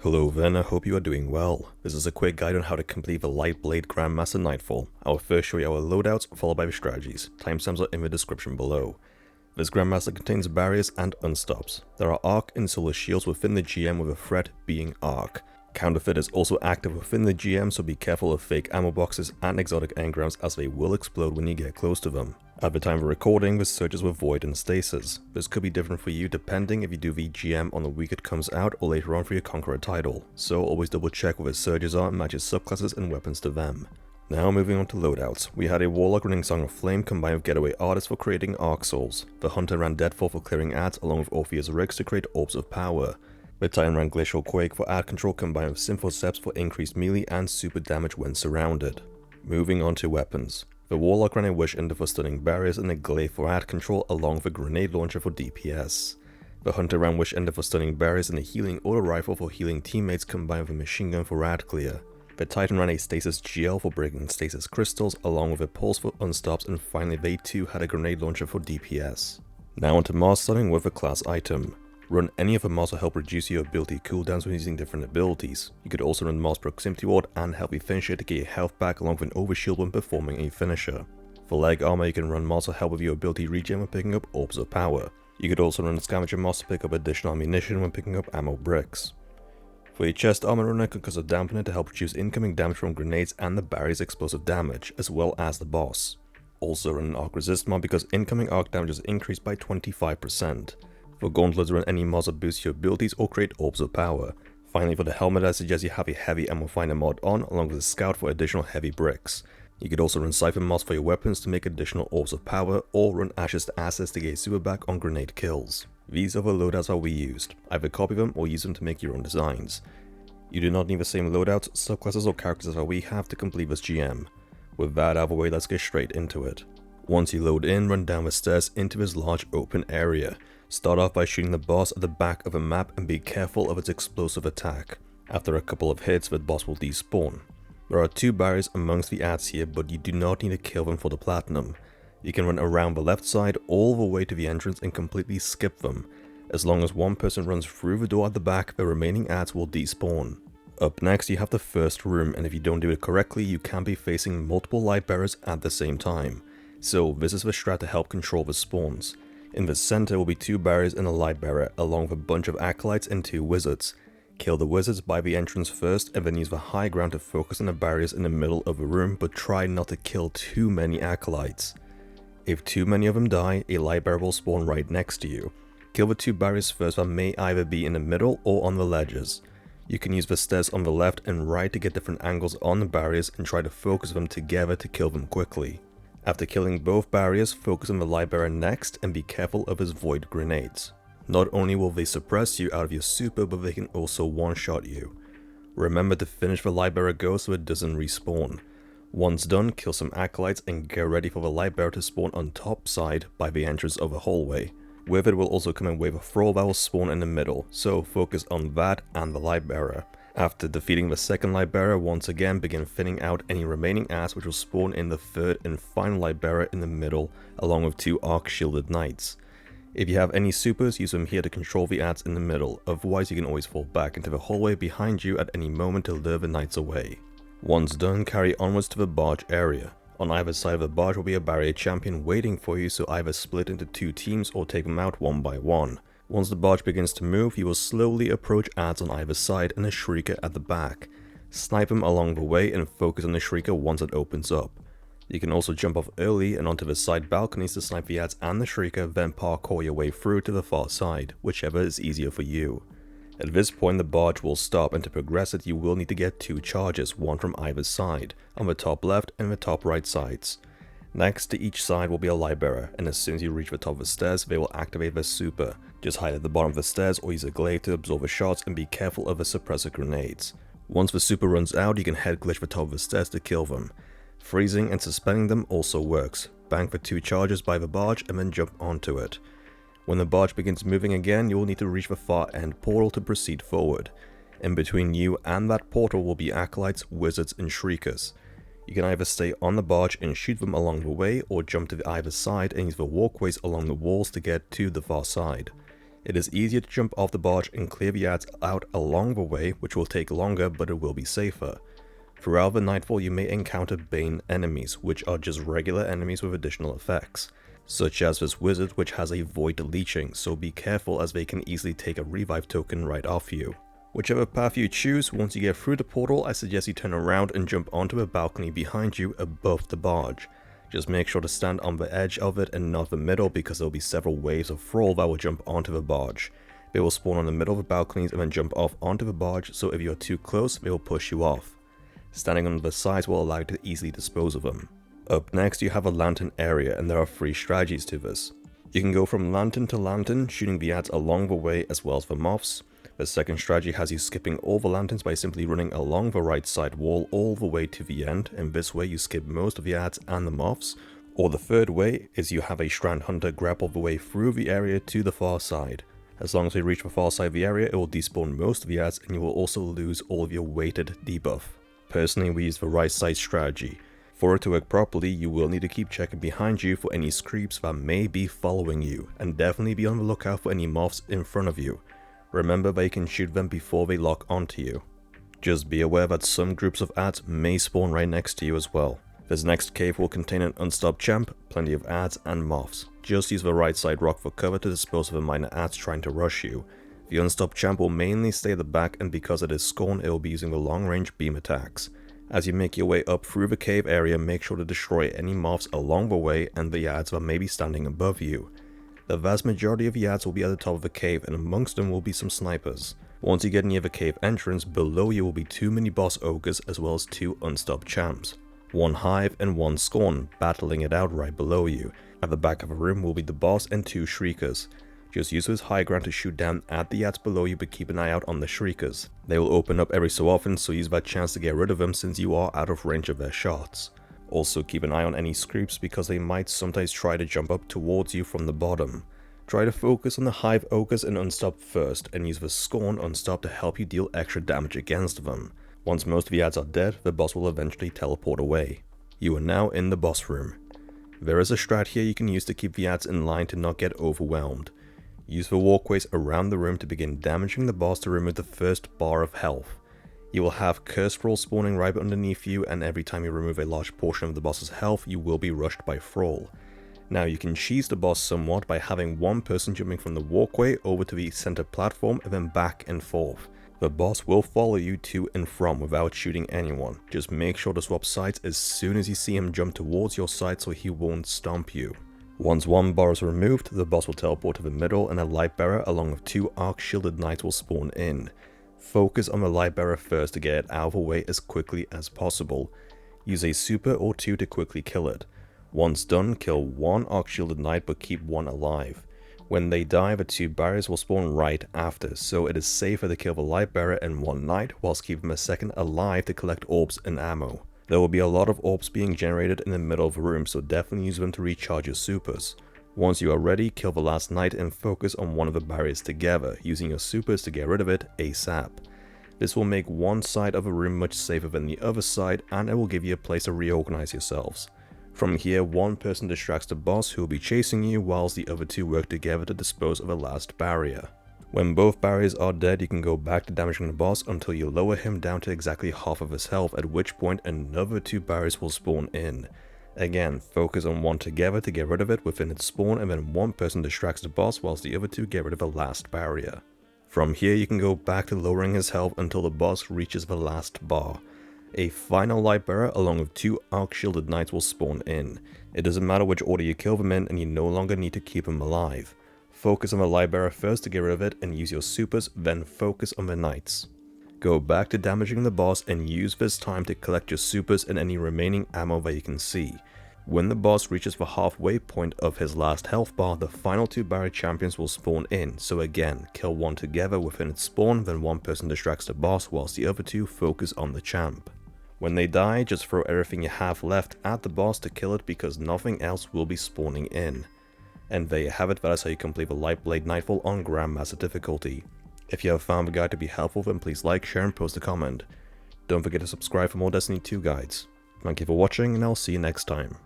Hello then, I hope you are doing well. This is a quick guide on how to complete the Lightblade Grandmaster Nightfall. I will first show you our loadouts, followed by the strategies. Timestamps are in the description below. This Grandmaster contains barriers and unstops. There are arc and solar shields within the GM with a threat being arc. Counterfeit is also active within the GM, so be careful of fake ammo boxes and exotic engrams as they will explode when you get close to them. At the time of recording, the searches were void and stasis. This could be different for you depending if you do the GM on the week it comes out or later on for your Conqueror title, so always double check what the surges are and match your subclasses and weapons to them. Now moving on to loadouts, we had a Warlock running Song of Flame combined with Getaway Artist for creating Arc Souls. The Hunter ran Deadfall for clearing ads along with Orpheus Rigs to create Orbs of Power. The Titan ran Glacial Quake for ad control combined with Symphoseps for increased melee and super damage when surrounded. Moving on to weapons. The Warlock ran a Wish Ender for stunning barriers and a Glaive for ad control along with a Grenade Launcher for DPS. The Hunter ran Wish Ender for stunning barriers and a Healing Auto Rifle for healing teammates combined with a Machine Gun for ad clear. The Titan ran a Stasis GL for breaking Stasis Crystals along with a Pulse for unstops, and finally they too had a Grenade Launcher for DPS. Now onto Moth, starting with a class item. Run any of the mods to help reduce your ability cooldowns when using different abilities. You could also run Moth's Proximity Ward and Healthy Finisher to get your health back along with an overshield when performing a finisher. For leg armor, you can run mods to help with your ability regen when picking up Orbs of Power. You could also run Scavenger mods to pick up additional ammunition when picking up ammo bricks. For your chest armor, run a Concussive Dampener to help reduce incoming damage from grenades and the barrier's explosive damage, as well as the boss. Also run an Arc Resist mod because incoming arc damage is increased by 25%. For gauntlets, run any mods that boost your abilities or create Orbs of Power. Finally, for the helmet, I suggest you have a Heavy Ammo Finder mod on along with a Scout for additional heavy bricks. You could also run Siphon mods for your weapons to make additional Orbs of Power, or run Ashes to Assets to get super back on grenade kills. These are the loadouts that we used. Either copy them or use them to make your own designs. You do not need the same loadouts, subclasses or characters that we have to complete this GM. With that out of the way, let's get straight into it. Once you load in, run down the stairs into this large open area. Start off by shooting the boss at the back of a map and be careful of its explosive attack. After a couple of hits, the boss will despawn. There are two barriers amongst the ads here, but you do not need to kill them for the platinum. You can run around the left side all the way to the entrance and completely skip them. As long as one person runs through the door at the back, the remaining ads will despawn. Up next, you have the first room, and if you don't do it correctly, you can be facing multiple Lightbearers at the same time. So this is the strat to help control the spawns. In the center will be two barriers and a Lightbearer, along with a bunch of acolytes and two wizards. Kill the wizards by the entrance first, and then use the high ground to focus on the barriers in the middle of the room, but try not to kill too many acolytes. If too many of them die, a Lightbearer will spawn right next to you. Kill the two barriers first that may either be in the middle or on the ledges. You can use the stairs on the left and right to get different angles on the barriers and try to focus them together to kill them quickly. After killing both barriers, focus on the Lightbearer next and be careful of his void grenades. Not only will they suppress you out of your super, but they can also one-shot you. Remember to finish the Lightbearer go so it doesn't respawn. Once done, kill some acolytes and get ready for the Lightbearer to spawn on top side by the entrance of the hallway. With it will also come a wave of thrall that will spawn in the middle, so focus on that and the Lightbearer. After defeating the second Lightbearer, once again begin thinning out any remaining ads which will spawn in the third and final Lightbearer in the middle, along with two arc shielded knights. If you have any supers, use them here to control the ads in the middle, otherwise you can always fall back into the hallway behind you at any moment to lure the knights away. Once done, carry onwards to the Barge area. On either side of the Barge will be a barrier champion waiting for you, so either split into two teams or take them out one by one. Once the Barge begins to move, you will slowly approach ads on either side and a Shrieker at the back. Snipe them along the way and focus on the Shrieker once it opens up. You can also jump off early and onto the side balconies to snipe the ads and the Shrieker, then parkour your way through to the far side, whichever is easier for you. At this point the Barge will stop, and to progress it you will need to get two charges, one from either side, on the top left and the top right sides. Next to each side will be a Lightbearer, and as soon as you reach the top of the stairs they will activate their super. Just hide at the bottom of the stairs or use a glaive to absorb the shots and be careful of the suppressor grenades. Once the super runs out, you can head glitch the top of the stairs to kill them. Freezing and suspending them also works. Bank for two charges by the Barge and then jump onto it. When the Barge begins moving again, you will need to reach the far end portal to proceed forward. In between you and that portal will be acolytes, wizards and shriekers. You can either stay on the Barge and shoot them along the way, or jump to either side and use the walkways along the walls to get to the far side. It is easier to jump off the barge and clear the ads out along the way, which will take longer but it will be safer. Throughout the Nightfall you may encounter Bane enemies, which are just regular enemies with additional effects, such as this wizard which has a void leeching, so be careful as they can easily take a revive token right off you. Whichever path you choose, once you get through the portal, I suggest you turn around and jump onto a balcony behind you above the barge. Just make sure to stand on the edge of it and not the middle, because there will be several waves of thrall that will jump onto the barge. They will spawn on the middle of the balconies and then jump off onto the barge, so if you are too close, they will push you off. Standing on the sides will allow you to easily dispose of them. Up next you have a lantern area, and there are 3 strategies to this. You can go from lantern to lantern, shooting the ads along the way as well as the moths. The second strategy has you skipping all the lanterns by simply running along the right side wall all the way to the end, and this way you skip most of the ads and the moths. Or the third way is you have a strand hunter grapple the way through the area to the far side. As long as you reach the far side of the area, it will despawn most of the ads and you will also lose all of your weighted debuff. Personally, we use the right side strategy. For it to work properly, you will need to keep checking behind you for any creeps that may be following you, and definitely be on the lookout for any moths in front of you. Remember that you can shoot them before they lock onto you. Just be aware that some groups of ads may spawn right next to you as well. This next cave will contain an Unstop champ, plenty of ads and moths. Just use the right side rock for cover to dispose of the minor ads trying to rush you. The Unstop champ will mainly stay at the back, and because it is Scorn, it will be using the long range beam attacks. As you make your way up through the cave area, make sure to destroy any moths along the way and the ads that may be standing above you. The vast majority of the ads will be at the top of the cave, and amongst them will be some snipers. Once you get near the cave entrance, below you will be 2 mini boss ogres as well as 2 Unstop champs. 1 hive and 1 Scorn, battling it out right below you. At the back of the room will be the boss and 2 shriekers. Just use this high ground to shoot down at the ads below you, but keep an eye out on the shriekers. They will open up every so often, so use that chance to get rid of them since you are out of range of their shots. Also keep an eye on any creeps because they might sometimes try to jump up towards you from the bottom. Try to focus on the hive ogres and Unstop first, and use the Scorn Unstop to help you deal extra damage against them. Once most of the ads are dead, the boss will eventually teleport away. You are now in the boss room. There is a strat here you can use to keep the ads in line to not get overwhelmed. Use the walkways around the room to begin damaging the boss to remove the first bar of health. You will have curse thrall spawning right underneath you, and every time you remove a large portion of the boss's health, you will be rushed by thrall. Now you can cheese the boss somewhat by having one person jumping from the walkway over to the center platform and then back and forth. The boss will follow you to and from without shooting anyone. Just make sure to swap sides as soon as you see him jump towards your side so he won't stomp you. Once one bar is removed, the boss will teleport to the middle and a Lightbearer along with 2 arc-shielded knights will spawn in. Focus on the Lightbearer first to get it out of the way as quickly as possible. Use a super or 2 to quickly kill it. Once done, kill 1 arc-shielded knight but keep 1 alive. When they die, the 2 barriers will spawn right after, so it is safer to kill the Lightbearer and 1 knight whilst keeping the second alive to collect orbs and ammo. There will be a lot of orbs being generated in the middle of the room, so definitely use them to recharge your supers. Once you are ready, kill the last knight and focus on one of the barriers together, using your supers to get rid of it ASAP. This will make one side of the room much safer than the other side, and it will give you a place to reorganize yourselves. From here, one person distracts the boss who will be chasing you, whilst the other 2 work together to dispose of the last barrier. When both barriers are dead, you can go back to damaging the boss until you lower him down to exactly half of his health, at which point another 2 barriers will spawn in. Again, focus on one together to get rid of it within its spawn, and then one person distracts the boss whilst the other 2 get rid of the last barrier. From here you can go back to lowering his health until the boss reaches the last bar. A final Lightbearer along with 2 arc-shielded knights will spawn in. It doesn't matter which order you kill them in, and you no longer need to keep him alive. Focus on the Lightbearer first to get rid of it and use your supers, then focus on the knights. Go back to damaging the boss and use this time to collect your supers and any remaining ammo that you can see. When the boss reaches the halfway point of his last health bar, the final 2 barrier champions will spawn in, so again, kill one together within its spawn, then one person distracts the boss whilst the other 2 focus on the champ. When they die, just throw everything you have left at the boss to kill it because nothing else will be spawning in. And there you have it, that is how you complete the Lightblade Nightfall on Grandmaster difficulty. If you have found the guide to be helpful, then please like, share and post a comment. Don't forget to subscribe for more Destiny 2 guides. Thank you for watching, and I'll see you next time.